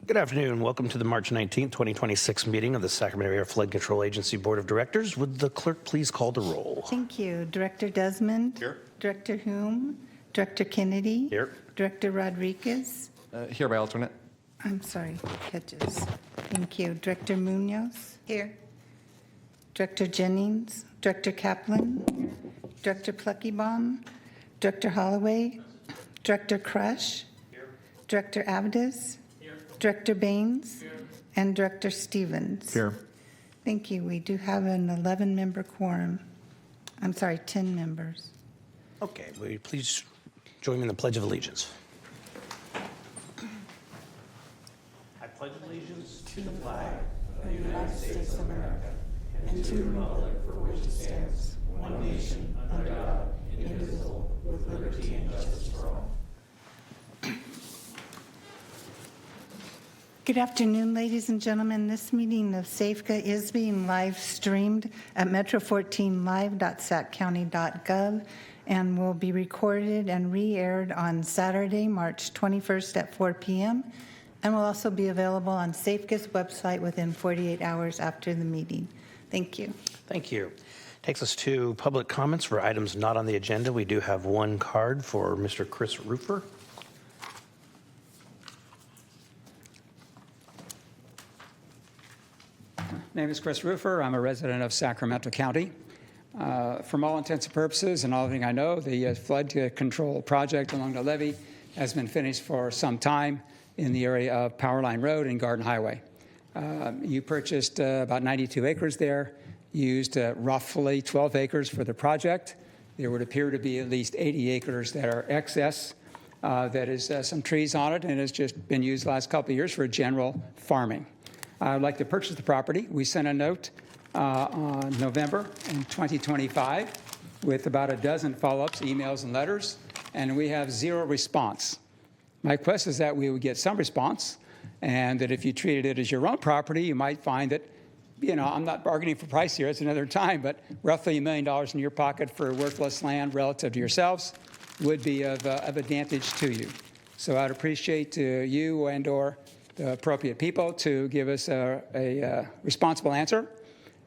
Good afternoon. Welcome to the March 19th, 2026 meeting of the Sacramento Area Flood Control Agency Board of Directors. Would the clerk please call the roll? Thank you. Director Desmond? Here. Director Hume? Director Kennedy? Here. Director Rodriguez? Here by alternate. I'm sorry, Hedges. Thank you. Director Munoz? Here. Director Jennings? Director Kaplan? Director Pluckybaum? Director Holloway? Director Crush? Here. Director Avdis? Here. Director Baines? Here. And Director Stevens? Here. Thank you. We do have an 11-member quorum. I'm sorry, 10 members. Okay, will you please join me in the Pledge of Allegiance? I pledge allegiance to the flag of the United States of America and to the republic for which it stands, one nation, under God, indivisible, with liberty and justice for all. Good afternoon, ladies and gentlemen. This meeting of Safca is being live streamed at metro14live.saccounty.gov and will be recorded and re-aired on Saturday, March 21st at 4 p.m. and will also be available on Safca's website within 48 hours after the meeting. Thank you. Thank you. Takes us to public comments for items not on the agenda. We do have one card for Mr. Chris Rufer. My name is Chris Rufer. I'm a resident of Sacramento County. From all intents and purposes, and all everything I know, the flood control project along the levee has been finished for some time in the area of Powerline Road and Garden Highway. You purchased about 92 acres there, used roughly 12 acres for the project. There would appear to be at least 80 acres that are excess. That is some trees on it, and has just been used the last couple of years for general farming. I'd like to purchase the property. We sent a note on November in 2025 with about a dozen follow-ups, emails and letters, and we have zero response. My request is that we would get some response, and that if you treated it as your own property, you might find that, I'm not bargaining for price here, it's another time, but roughly $1 million in your pocket for worthless land relative to yourselves would be of advantage to you. So I'd appreciate you and or the appropriate people to give us a responsible answer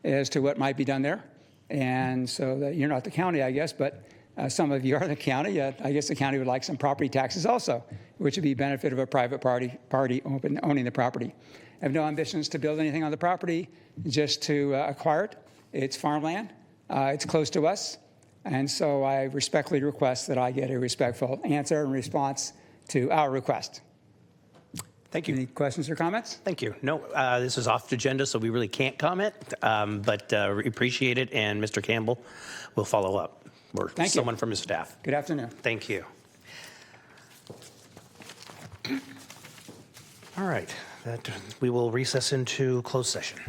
as to what might be done there. And so that you're not the county, I guess, but some of you are the county. I guess the county would like some property taxes also, which would be benefit of a private party owning the property. I have no ambitions to build anything on the property, just to acquire it. It's farmland. It's close to us. And so I respectfully request that I get a respectful answer and response to our request. Thank you. Any questions or comments? Thank you. No, this is off the agenda, so we really can't comment, but we appreciate it, and Mr. Campbell will follow up, or someone from his staff. Good afternoon. Thank you. All right, we will recess into closed session.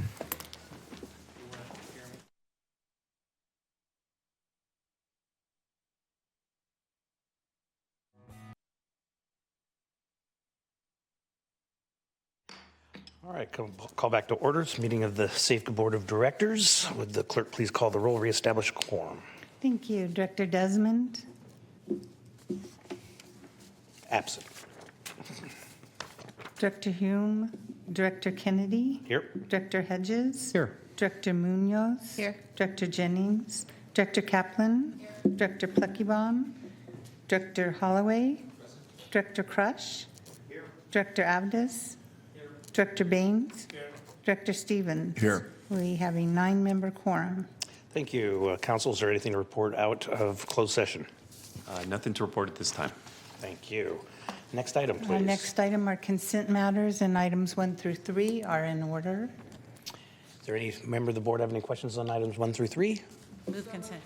All right, call back to orders. Meeting of the Safca Board of Directors. Would the clerk please call the roll, reestablish quorum? Thank you. Director Desmond? Absent. Director Hume? Director Kennedy? Here. Director Hedges? Here. Director Munoz? Here. Director Jennings? Director Kaplan? Here. Director Pluckybaum? Director Holloway? Present. Director Crush? Here. Director Avdis? Here. Director Baines? Here. Director Stevens? Here. We have a 9-member quorum. Thank you. Council, is there anything to report out of closed session? Nothing to report at this time. Thank you. Next item, please. Our next item are consent matters, and items 1 through 3 are in order. Is there any member of the board have any questions on items 1 through 3? Move consent.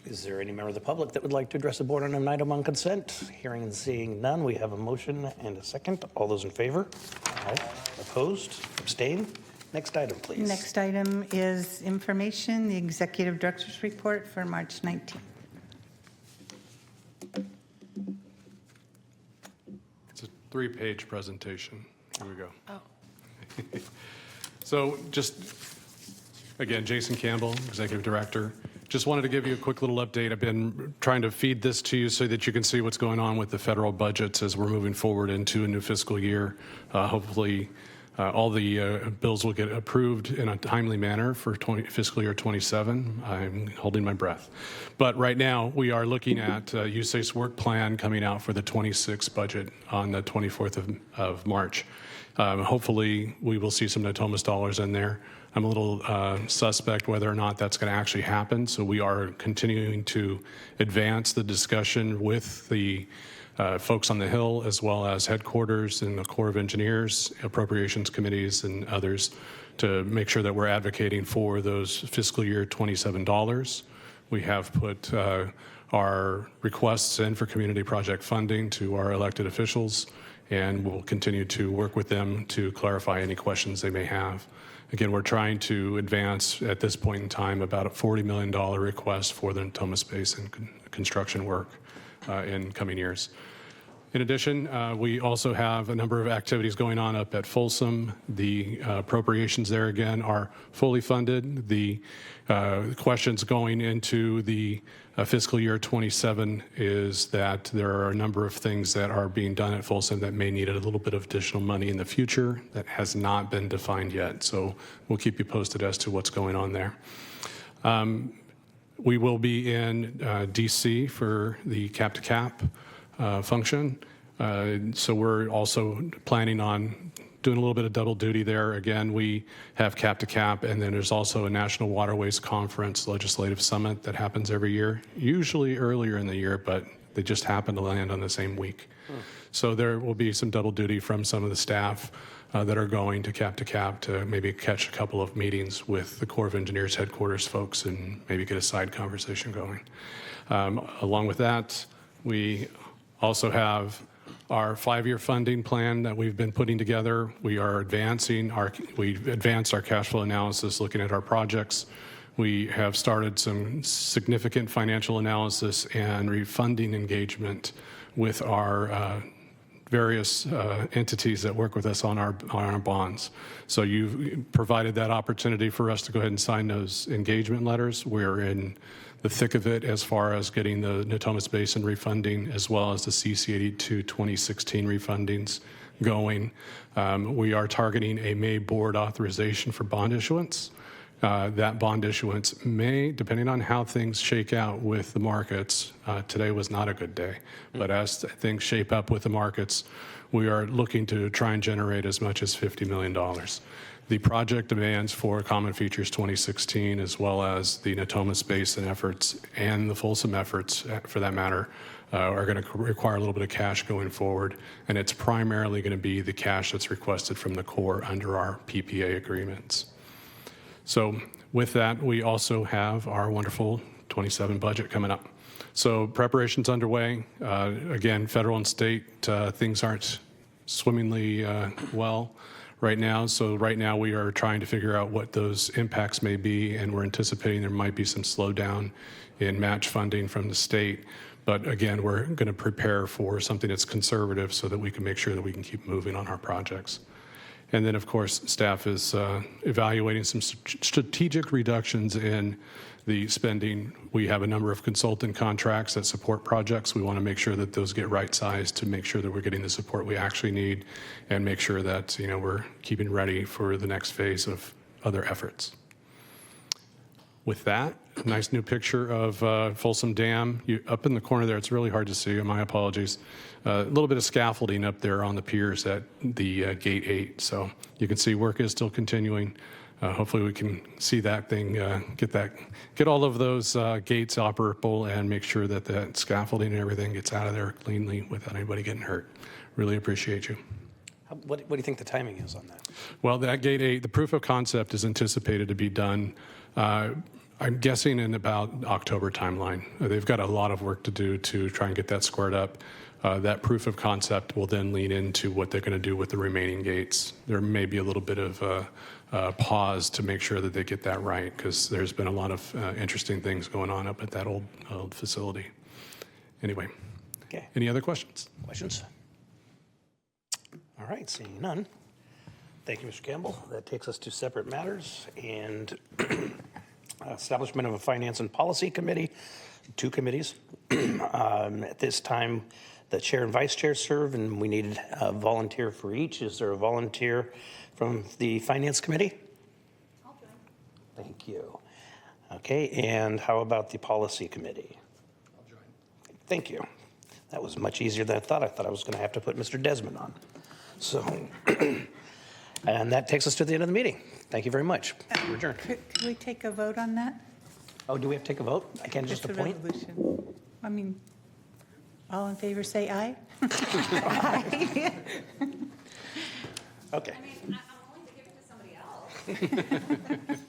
Is there any member of the public that would like to address the board on an item on consent? Hearing and seeing none, we have a motion and a second. All those in favor? Aye. Opposed? Abstain? Next item, please. Next item is information, the Executive Director's Report for March 19th. It's a 3-page presentation. Here we go. Oh. So just, again, Jason Campbell, Executive Director. Just wanted to give you a quick little update. I've been trying to feed this to you so that you can see what's going on with the federal budgets as we're moving forward into a new fiscal year. Hopefully, all the bills will get approved in a timely manner for fiscal year 27. I'm holding my breath. But right now, we are looking at USACE's work plan coming out for the 26 budget on the 24th of March. Hopefully, we will see some Natomas dollars in there. I'm a little suspect whether or not that's going to actually happen. So we are continuing to advance the discussion with the folks on the Hill, as well as headquarters and the Corps of Engineers, appropriations committees, and others to make sure that we're advocating for those fiscal year 27 dollars. We have put our requests in for community project funding to our elected officials, and we'll continue to work with them to clarify any questions they may have. Again, we're trying to advance at this point in time about a $40 million request for the Natomas Basin construction work in coming years. In addition, we also have a number of activities going on up at Folsom. The appropriations there, again, are fully funded. The questions going into the fiscal year 27 is that there are a number of things that are being done at Folsom that may need a little bit of additional money in the future that has not been defined yet. So we'll keep you posted as to what's going on there. We will be in DC for the Cap to Cap function. So we're also planning on doing a little bit of double duty there. Again, we have Cap to Cap, and then there's also a National Waterways Conference Legislative Summit that happens every year, usually earlier in the year, but they just happen to land on the same week. So there will be some double duty from some of the staff that are going to Cap to maybe catch a couple of meetings with the Corps of Engineers headquarters folks and maybe get a side conversation going. Along with that, we also have our 5-year funding plan that we've been putting together. We've advanced our cash flow analysis looking at our projects. We have started some significant financial analysis and refunding engagement with our various entities that work with us on our bonds. So you've provided that opportunity for us to go ahead and sign those engagement letters. We're in the thick of it as far as getting the Natomas Basin refunding, as well as the CC-82 2016 refundings going. We are targeting a May board authorization for bond issuance. That bond issuance may, depending on how things shake out with the markets, today was not a good day, but as things shape up with the markets, we are looking to try and generate as much as $50 million. The project demands for Common Features 2016, as well as the Natomas Basin efforts and the Folsom efforts, for that matter, are going to require a little bit of cash going forward, and it's primarily going to be the cash that's requested from the Corps under our PPA agreements. So with that, we also have our wonderful 27 budget coming up. So preparations underway. Again, federal and state, things aren't swimmingly well right now. So right now we are trying to figure out what those impacts may be, and we're anticipating there might be some slowdown in match funding from the state. But again, we're going to prepare for something that's conservative so that we can make sure that we can keep moving on our projects. And then, of course, staff is evaluating some strategic reductions in the spending. We have a number of consultant contracts that support projects. We want to make sure that those get right-sized to make sure that we're getting the support we actually need and make sure that, we're keeping ready for the next phase of other efforts. With that, nice new picture of Folsom Dam. Up in the corner there, it's really hard to see. My apologies. A little bit of scaffolding up there on the piers at the Gate 8. So you can see work is still continuing. Hopefully we can see that thing, get all of those gates operable and make sure that that scaffolding and everything gets out of there cleanly without anybody getting hurt. Really appreciate you. What do you think the timing is on that? Well, that Gate 8, the proof of concept is anticipated to be done, I'm guessing in about October timeline. They've got a lot of work to do to try and get that squared up. That proof of concept will then lean into what they're going to do with the remaining gates. There may be a little bit of a pause to make sure that they get that right, because there's been a lot of interesting things going on up at that old facility. Anyway, Okay. Any other questions? Questions? All right, seeing none. Thank you, Mr. Campbell. That takes us to separate matters, and establishment of a finance and policy committee, 2 committees. At this time, the chair and vice chair serve, and we need a volunteer for each. Is there a volunteer from the finance committee? I'll join. Thank you. Okay, and how about the policy committee? I'll join. Thank you. That was much easier than I thought. I thought I was going to have to put Mr. Desmond on. So, and that takes us to the end of the meeting. Thank you very much. We're adjourned. Could we take a vote on that? Oh, do we have to take a vote? I can't just It's a appoint? resolution. I mean, all in favor, say aye. Aye. Okay. I mean, I'm willing to give it to somebody else.